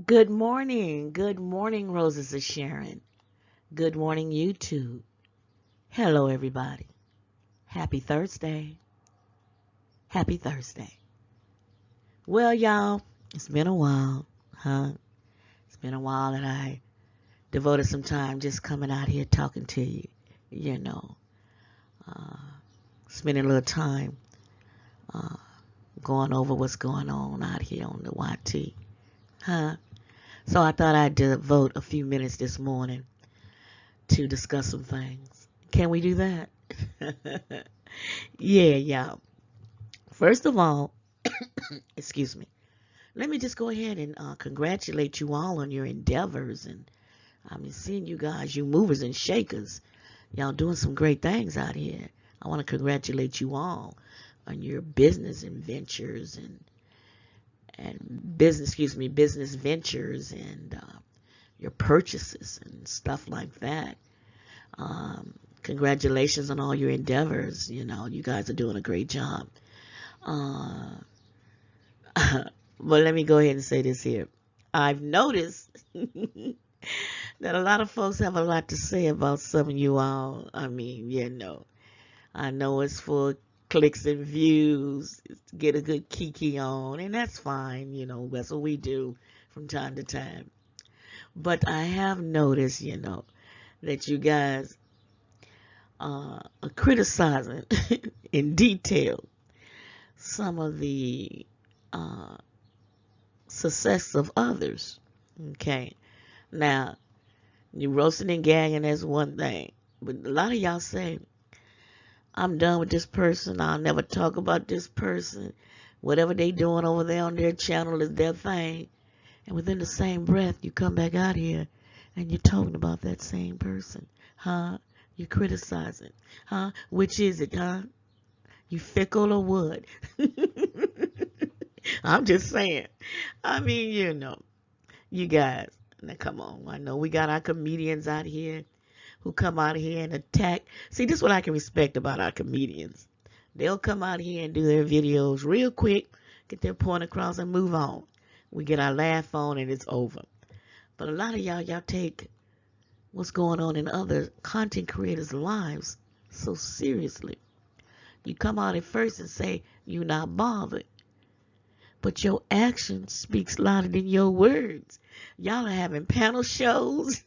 Good morning. Good morning, Roses of Sharon. Good morning, YouTube. Hello, everybody. Happy Thursday. Happy Thursday. Well, y'all, it's been a while, huh? It's been a while that I devoted some time just coming out here talking to you, you know, uh, spending a little time uh, going over what's going on out here on the YT, huh? So I thought I'd devote a few minutes this morning to discuss some things. Can we do that? Yeah, y'all. First of all, excuse me. Let me just go ahead and congratulate you all on your endeavors. And I mean, seeing you guys, you movers and shakers, y'all doing some great things out here. I want to congratulate you all on your business and ventures and business ventures and your purchases and stuff like that. Congratulations on all your endeavors. You know, you guys are doing a great job. Uh, but let me go ahead and say this here. I've noticed that a lot of folks have a lot to say about some of you all. I mean, I know it's for clicks and views, it's to get a good kiki on, and that's fine. That's what we do from time to time. But I have noticed, that you guys are criticizing in detail some of the uh, success of others. Okay. Now, you roasting and gagging, that's one thing. But a lot of y'all say, I'm done with this person. I'll never talk about this person. Whatever they doing over there on their channel is their thing. And within the same breath, you come back out here and you're talking about that same person. Huh? You're criticizing. Huh? Which is it, huh? You fickle or what? I'm just saying. I mean, you guys. Now, come on. I know we got our comedians out here who come out here and attack. See, this is what I can respect about our comedians. They'll come out here and do their videos real quick, get their point across, and move on. We get our laugh on, and it's over. But a lot of y'all take what's going on in other content creators' lives so seriously. You come out at first and say you're not bothered. But your action speaks louder than your words. Y'all are having panel shows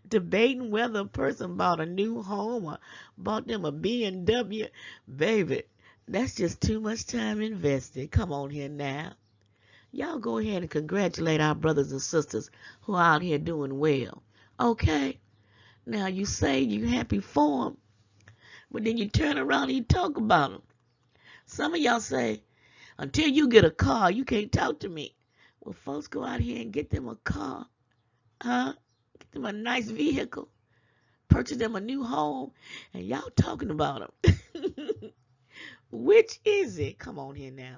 debating whether a person bought a new home or bought them a BMW. Baby, that's just too much time invested. Come on here now. Y'all go ahead and congratulate our brothers and sisters who are out here doing well. Okay? Now you say you happy for them, but then you turn around and you talk about them. Some of y'all say, until you get a car, you can't talk to me. Well, folks, go out here and get them a car. Huh? Get them a nice vehicle. Purchase them a new home. And y'all talking about them. Which is it? Come on here now.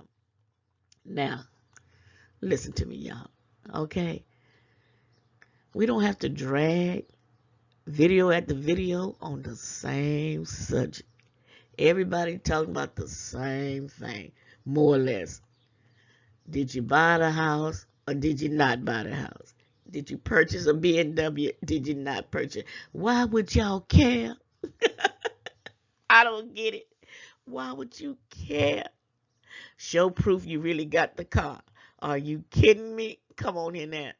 Now, listen to me, y'all. Okay? We don't have to drag video after video on the same subject. Everybody talking about the same thing, more or less. Did you buy the house or did you not buy the house? Did you purchase a BMW? Did you not purchase? Why would y'all care? I don't get it. Why would you care? Show proof you really got the car. Are you kidding me? Come on in there.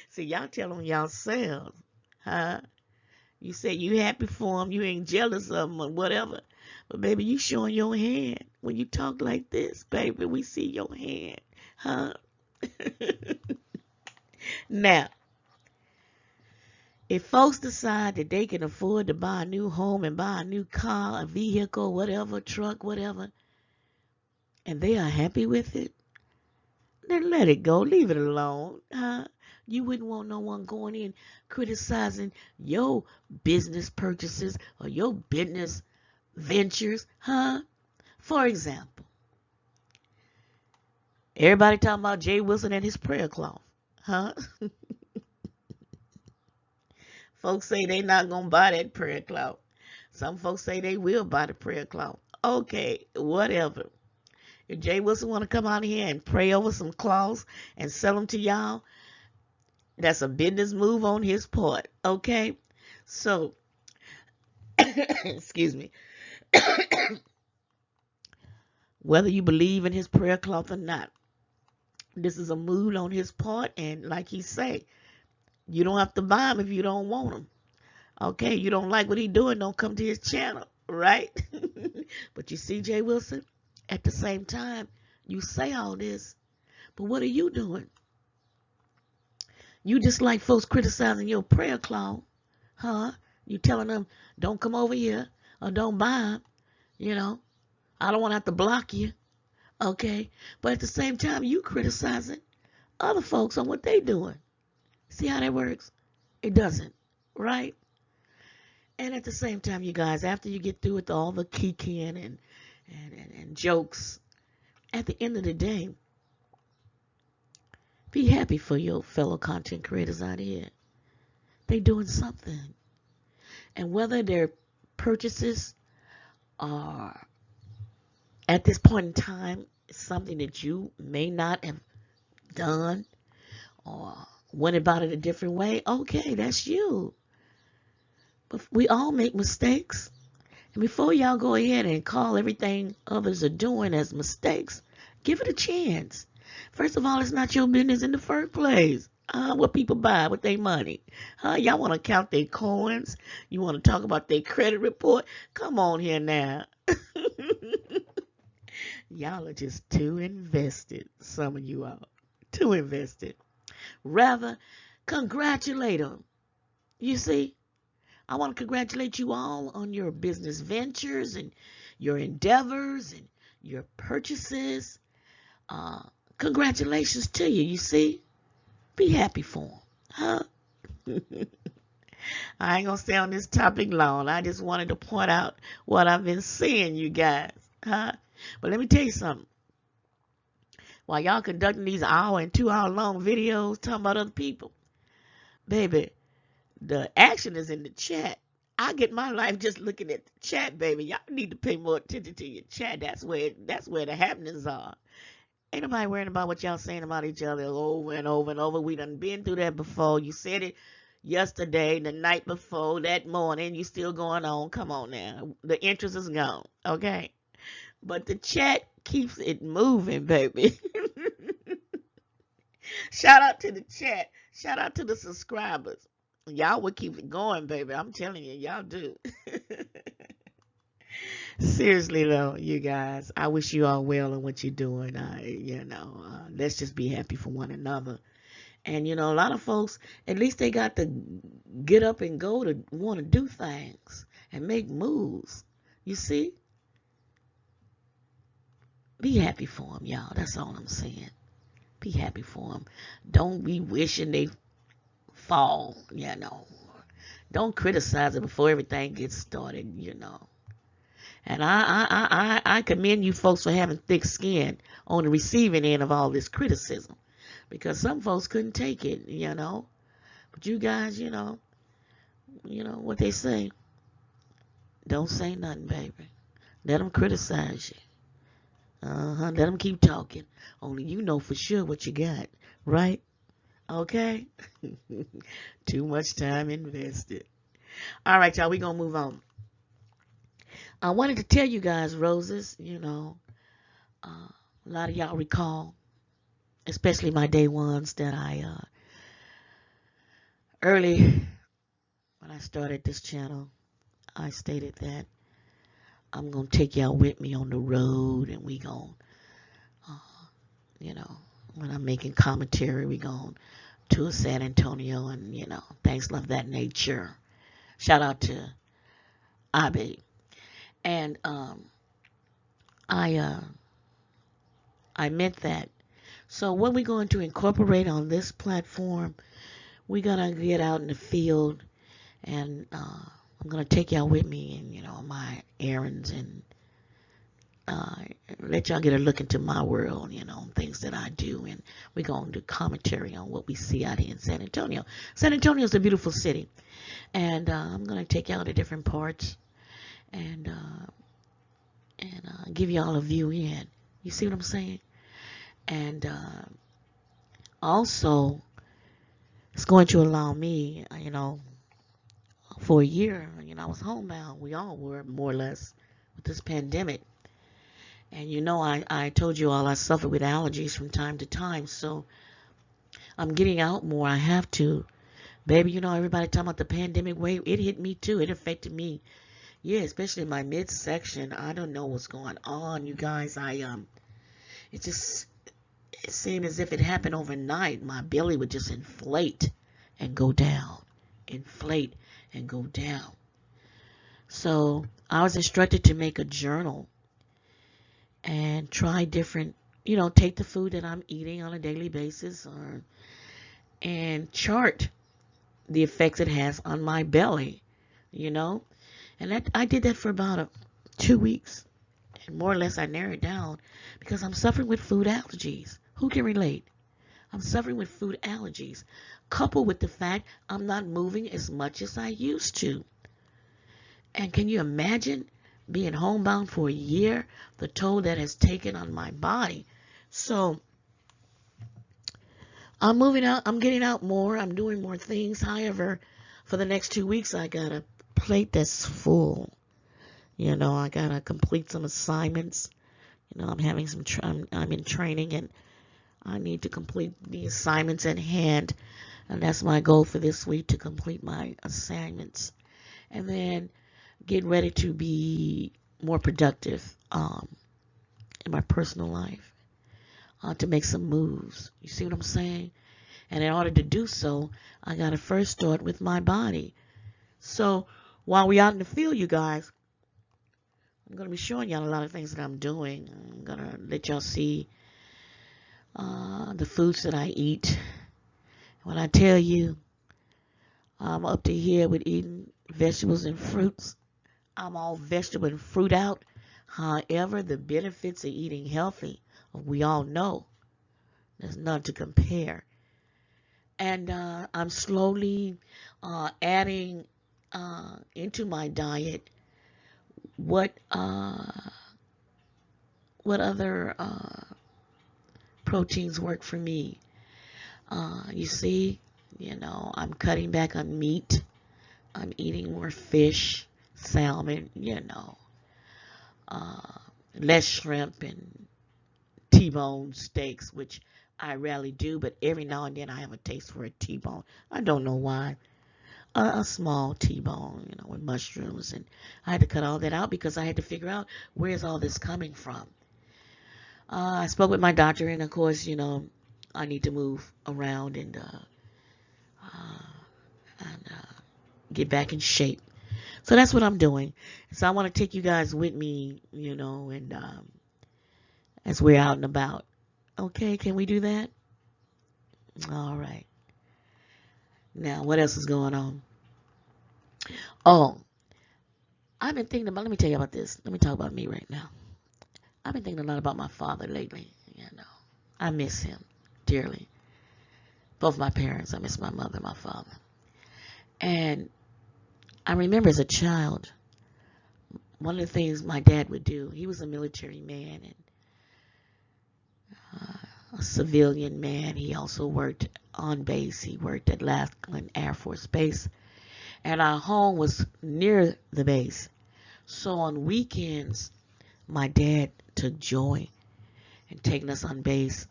See, y'all tell them yourselves, huh? You say you happy for them, you ain't jealous of them or whatever. But baby, you showing your hand. When you talk like this, baby, we see your hand, huh? Now, if folks decide that they can afford to buy a new home and buy a new car, a vehicle, whatever, truck, whatever, and they are happy with it, then let it go. Leave it alone, huh? You wouldn't want no one going in criticizing your business purchases or your business ventures, huh? For example, everybody talking about Jay Wilson and his prayer cloth, huh? Folks say they not gonna buy that prayer cloth. Some folks say they will buy the prayer cloth. Okay, whatever. If Jay Wilson want to come out here and pray over some cloths and sell them to y'all, that's a business move on his part. Okay? So, excuse me. Whether you believe in his prayer cloth or not, this is a move on his part. And like he say, you don't have to buy him if you don't want him. Okay? You don't like what he doing, don't come to his channel. Right? But you see, Jay Wilson, at the same time, you say all this, but what are you doing? You just like folks criticizing your prayer cloth, huh? You telling them, don't come over here or don't buy them, you know. I don't want to have to block you, okay? But at the same time, you criticizing other folks on what they doing. See how that works? It doesn't, right? And at the same time, you guys, after you get through with all the kikiing and jokes, at the end of the day, be happy for your fellow content creators out here. They doing something. And whether their purchases are at this point in time something that you may not have done or went about it a different way, okay, that's you. But we all make mistakes. And before y'all go ahead and call everything others are doing as mistakes, give it a chance. First of all, it's not your business in the first place. What people buy with their money. Y'all want to count their coins? You want to talk about their credit report? Come on here now. Y'all are just too invested. Some of you are too invested. Rather, congratulate them. You see, I want to congratulate you all on your business ventures and your endeavors and your purchases. Congratulations to you, you see. Be happy for them, huh? I ain't going to stay on this topic long. I just wanted to point out what I've been seeing, you guys, huh? But let me tell you something. While y'all conducting these hour and 2 hour long videos talking about other people, baby, the action is in the chat. I get my life just looking at the chat, baby. Y'all need to pay more attention to your chat. That's where the happenings are. Ain't nobody worrying about what y'all saying about each other over and over and over. We done been through that before. You said it yesterday, the night before, that morning. You still going on. Come on now. The interest is gone. Okay? But the chat keeps it moving, baby. Shout out to the chat. Shout out to the subscribers. Y'all will keep it going, baby. I'm telling you, y'all do. Seriously, though, you guys, I wish you all well in what you're doing. Let's just be happy for one another. And, a lot of folks, at least they got to get up and go to want to do things and make moves. You see? Be happy for them, y'all. That's all I'm saying. Be happy for them. Don't be wishing they fall, Don't criticize it before everything gets started, And I commend you folks for having thick skin on the receiving end of all this criticism. Because some folks couldn't take it, But you guys, what they say. Don't say nothing, baby. Let them criticize you. Let them keep talking. Only you know for sure what you got, right? Okay? Too much time invested. All right, y'all, we're going to move on. I wanted to tell you guys, roses, a lot of y'all recall, especially my day ones, that early when I started this channel, I stated that I'm going to take y'all with me on the road, and we going to, when I'm making commentary, we going to San Antonio and, things of that nature. Shout out to Abe. And I meant that. So what we're going to incorporate on this platform, we're going to get out in the field, and I'm going to take y'all with me in, my errands, and let y'all get a look into my world, things that I do. And we're going to do commentary on what we see out here in San Antonio. San Antonio is a beautiful city. And I'm going to take y'all to different parts and give y'all a view in. You see what I'm saying? And also, it's going to allow me, for a year, I was homebound. We all were, more or less, with this pandemic. And I told you all I suffer with allergies from time to time. So I'm getting out more. I have to. Baby, everybody talking about the pandemic wave. It hit me too. It affected me. Yeah, especially in my midsection. I don't know what's going on, you guys. It just, it seemed as if it happened overnight. My belly would just inflate and go down. Inflate and go down. So I was instructed to make a journal and try different, take the food that I'm eating on a daily basis and chart the effects it has on my belly, you know. And I did that for about 2 weeks. And more or less I narrowed it down because I'm suffering with food allergies. Who can relate? I'm suffering with food allergies, coupled with the fact I'm not moving as much as I used to. And can you imagine being homebound for a year, the toll that has taken on my body? So I'm moving out, I'm getting out more, I'm doing more things. However, for the next 2 weeks, I got a plate that's full. I got to complete some assignments. I'm having I'm in training and I need to complete the assignments at hand. And that's my goal for this week, to complete my assignments. And then get ready to be more productive in my personal life, to make some moves. You see what I'm saying? And in order to do so, I got to first start with my body. So while we're out in the field, you guys, I'm going to be showing y'all a lot of things that I'm doing. I'm going to let y'all see the foods that I eat. When I tell you I'm up to here with eating vegetables and fruits, I'm all vegetable and fruit out. However, the benefits of eating healthy, we all know. There's none to compare. And I'm slowly adding into my diet what other proteins work for me. You see, I'm cutting back on meat. I'm eating more fish, salmon, uh, less shrimp and T-bone steaks, which I rarely do, but every now and then I have a taste for a T-bone. I don't know why. A small T-bone, with mushrooms, and I had to cut all that out because I had to figure out where is all this coming from. I spoke with my doctor, and of course, I need to move around and get back in shape. So that's what I'm doing. So I want to take you guys with me, and as we're out and about. Okay, can we do that? All right. Now, what else is going on? Oh, I've been thinking about, let me tell you about this. Let me talk about me right now. I've been thinking a lot about my father lately. I miss him dearly. Both my parents. I miss my mother and my father. And I remember as a child, one of the things my dad would do, he was a military man and a civilian man. He also worked on base. He worked at Lackland Air Force Base. And our home was near the base. So on weekends, my dad took joy in taking us on base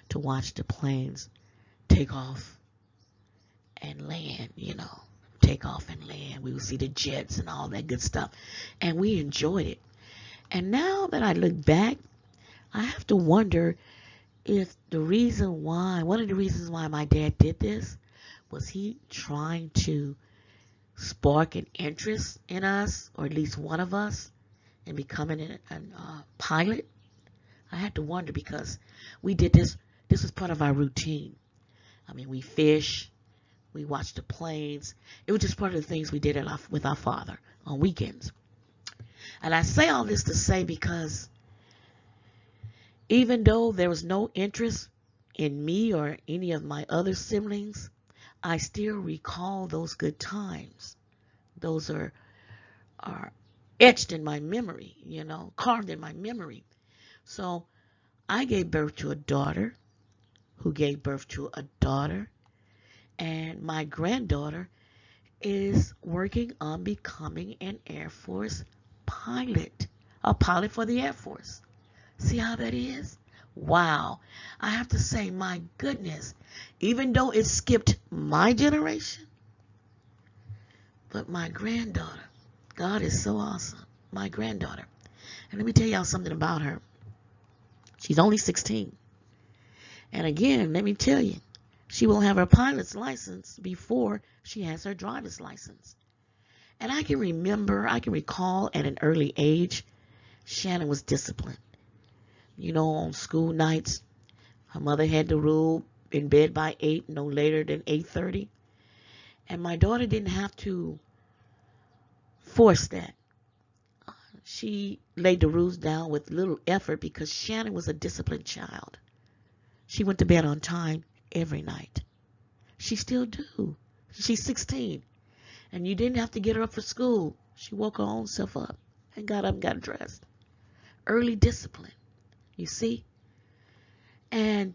to watch the planes take off and land, take off and land. We would see the jets and all that good stuff. And we enjoyed it. And now that I look back, I have to wonder if one of the reasons why my dad did this, was he trying to spark an interest in us, or at least one of us, in becoming a pilot? I had to wonder because we did this. This was part of our routine. I mean, we fish, we watched the planes. It was just part of the things we did with our father on weekends. And I say all this to say because even though there was no interest in me or any of my other siblings, I still recall those good times. Those are etched in my memory, carved in my memory. So I gave birth to a daughter who gave birth to a daughter, and my granddaughter is working on becoming an Air Force pilot, a pilot for the Air Force. See how that is? Wow. I have to say, my goodness, even though it skipped my generation, but my granddaughter, God is so awesome. My granddaughter. And let me tell y'all something about her. She's only 16. And again, let me tell you, she will have her pilot's license before she has her driver's license. And I can recall at an early age, Shannon was disciplined. You know, on school nights, her mother had the rule in bed by 8, no later than 8:30. And my daughter didn't have to force that. She laid the rules down with little effort because Shannon was a disciplined child. She went to bed on time every night. She still do. She's 16. And you didn't have to get her up for school. She woke her own self up and got up and got dressed. Early discipline, you see? And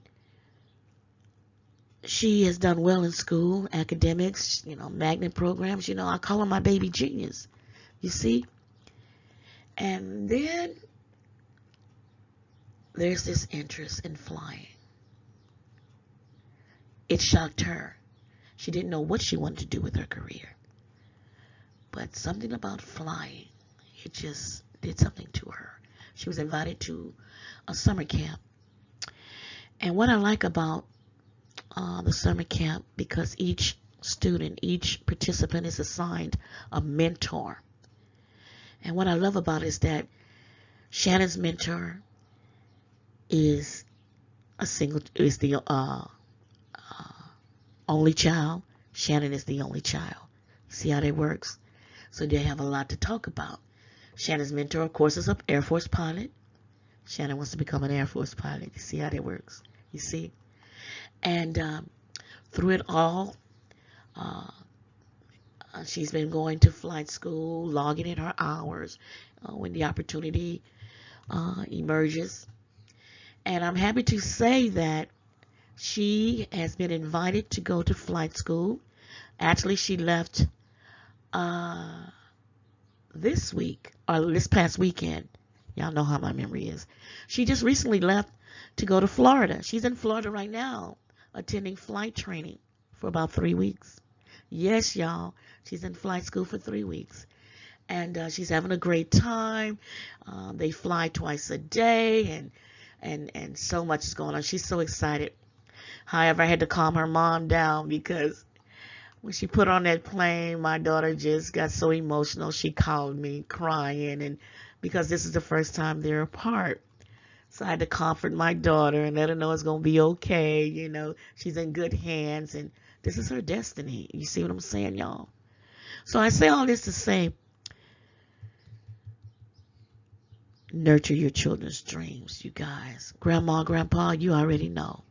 she has done well in school, academics, magnet programs. I call her my baby genius, you see? And then there's this interest in flying. It shocked her. She didn't know what she wanted to do with her career. But something about flying, it just did something to her. She was invited to a summer camp. And what I like about the summer camp, because each student, each participant is assigned a mentor. And what I love about it is that Shannon's mentor is the only child. Shannon is the only child. See how that works? So they have a lot to talk about. Shannon's mentor, of course, is an Air Force pilot. Shannon wants to become an Air Force pilot. You see how that works? You see? And through it all, she's been going to flight school, logging in her hours when the opportunity emerges. And I'm happy to say that she has been invited to go to flight school. Actually, she left this week, or this past weekend. Y'all know how my memory is. She just recently left to go to Florida. She's in Florida right now, attending flight training for about 3 weeks. Yes, y'all. She's in flight school for 3 weeks. And she's having a great time. They fly twice a day, and so much is going on. She's so excited. However, I had to calm her mom down because when she put on that plane, my daughter just got so emotional. She called me crying, and because this is the first time they're apart. So I had to comfort my daughter and let her know it's going to be okay. She's in good hands, and this is her destiny. You see what I'm saying, y'all? So I say all this to say, nurture your children's dreams, you guys. Grandma, grandpa, you already know.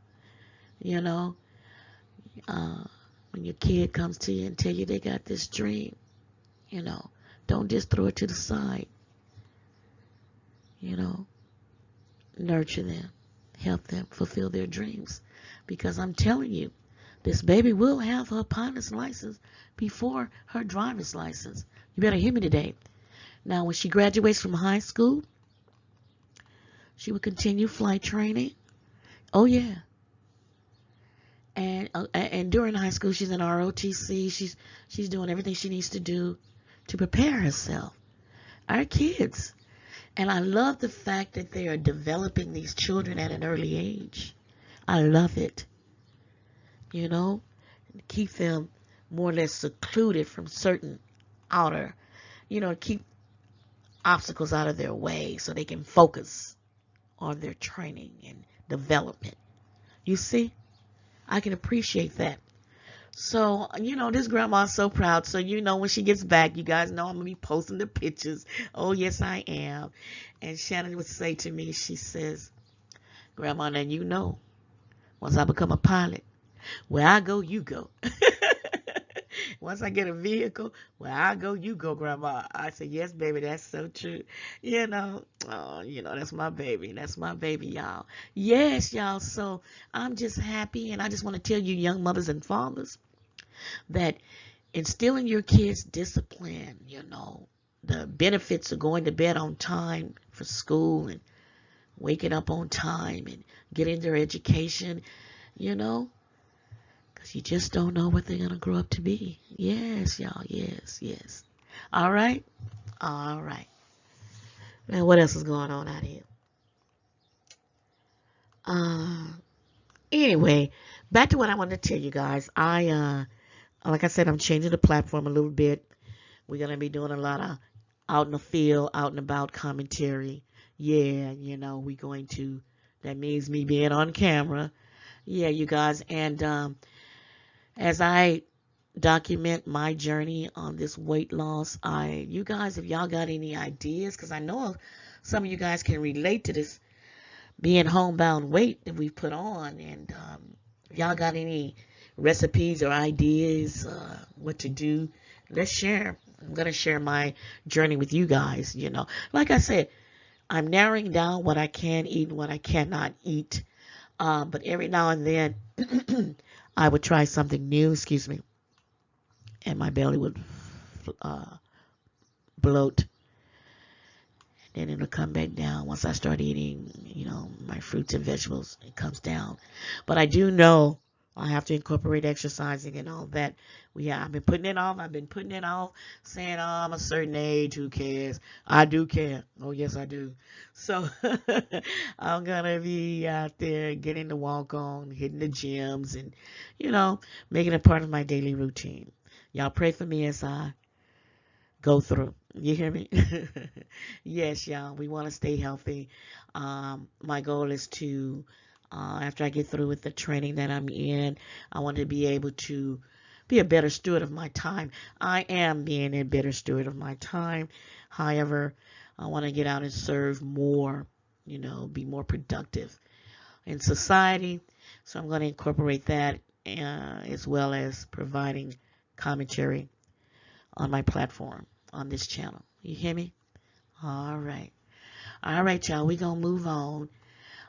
When your kid comes to you and tell you they got this dream, don't just throw it to the side. Nurture them, help them fulfill their dreams. Because I'm telling you, this baby will have her pilot's license before her driver's license. You better hear me today. Now, when she graduates from high school, she will continue flight training. Oh, yeah. And during high school, she's in ROTC. She's doing everything she needs to do to prepare herself. Our kids. And I love the fact that they are developing these children at an early age. I love it. Keep them more or less secluded from certain outer, keep obstacles out of their way so they can focus on their training and development. You see? I can appreciate that. So, this grandma's so proud. So, when she gets back, you guys know I'm going to be posting the pictures. Oh, yes, I am. And Shannon would say to me, she says, Grandma, now once I become a pilot, where I go, you go. Once I get a vehicle, well, I go, you go, Grandma. I said, yes, baby, that's so true. That's my baby. That's my baby, y'all. Yes, y'all. So I'm just happy, and I just want to tell you, young mothers and fathers, that instilling your kids discipline, the benefits of going to bed on time for school and waking up on time and getting their education, you know, because you just don't know what they're going to grow up to be. Yes, y'all. Yes, yes. All right. All right. Now, what else is going on out here? Uh, anyway, back to what I wanted to tell you guys. Like I said, I'm changing the platform a little bit. We're going to be doing a lot of out in the field, out and about commentary. Yeah, we're going to, that means me being on camera. Yeah, you guys. And as I document my journey on this weight loss, you guys, if y'all got any ideas, because I know some of you guys can relate to this being homebound weight that we've put on. And if y'all got any recipes or ideas, what to do, let's share. I'm going to share my journey with you guys, Like I said, I'm narrowing down what I can eat and what I cannot eat. But every now and then, I would try something new, excuse me, and my belly would bloat. Then it'll come back down. Once I start eating, my fruits and vegetables, it comes down. But I do know I have to incorporate exercising and all that. I've been putting it off. Saying, oh, I'm a certain age. Who cares? I do care. Oh, yes, I do. So I'm going to be out there getting the walk on, hitting the gyms, and, making it part of my daily routine. Y'all pray for me as I go through. You hear me? Yes, y'all. We want to stay healthy. My goal is to, after I get through with the training that I'm in, I want to be able to be a better steward of my time. I am being a better steward of my time. However, I want to get out and serve more, be more productive in society. So I'm going to incorporate that as well as providing commentary on my platform, on this channel. You hear me? All right. All right, y'all. We're going to move on.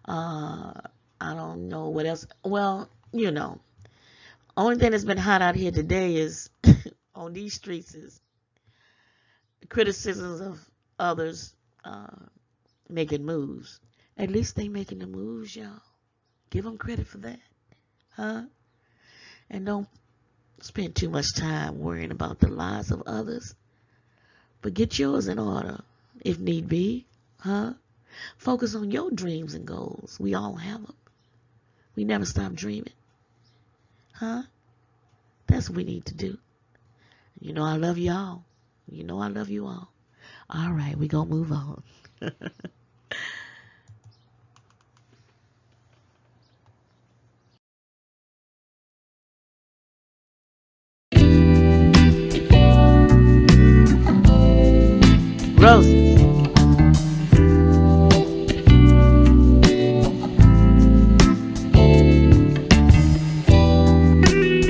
I don't know what else. Well, only thing that's been hot out here today is on these streets is criticisms of others making moves. At least they making the moves, y'all. Give them credit for that. Huh? And don't spend too much time worrying about the lives of others. But get yours in order, if need be. Huh? Focus on your dreams and goals. We all have them. We never stop dreaming. Huh? That's what we need to do. I love y'all. I love you all. All right, we gonna move on. Roses.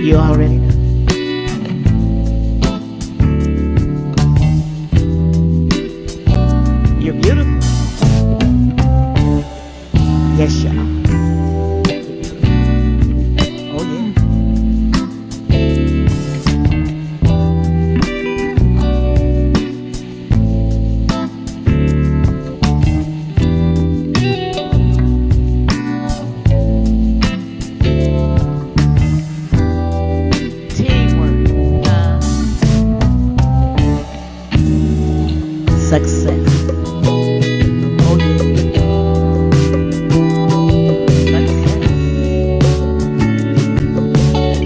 You already know. You're beautiful. Yes, you are. Oh, yeah. Teamwork. Success. Oh, yeah.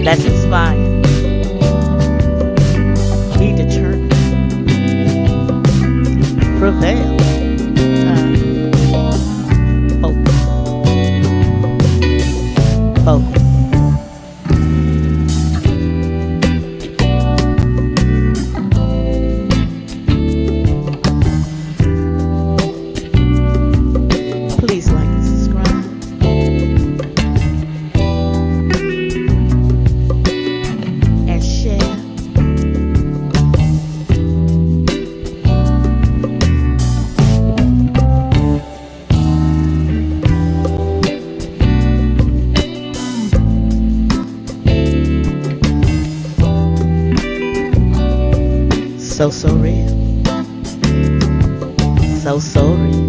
Let's inspire. Be determined. Prevail. Focus. Focus. Please like and subscribe. So, so real. So, so real.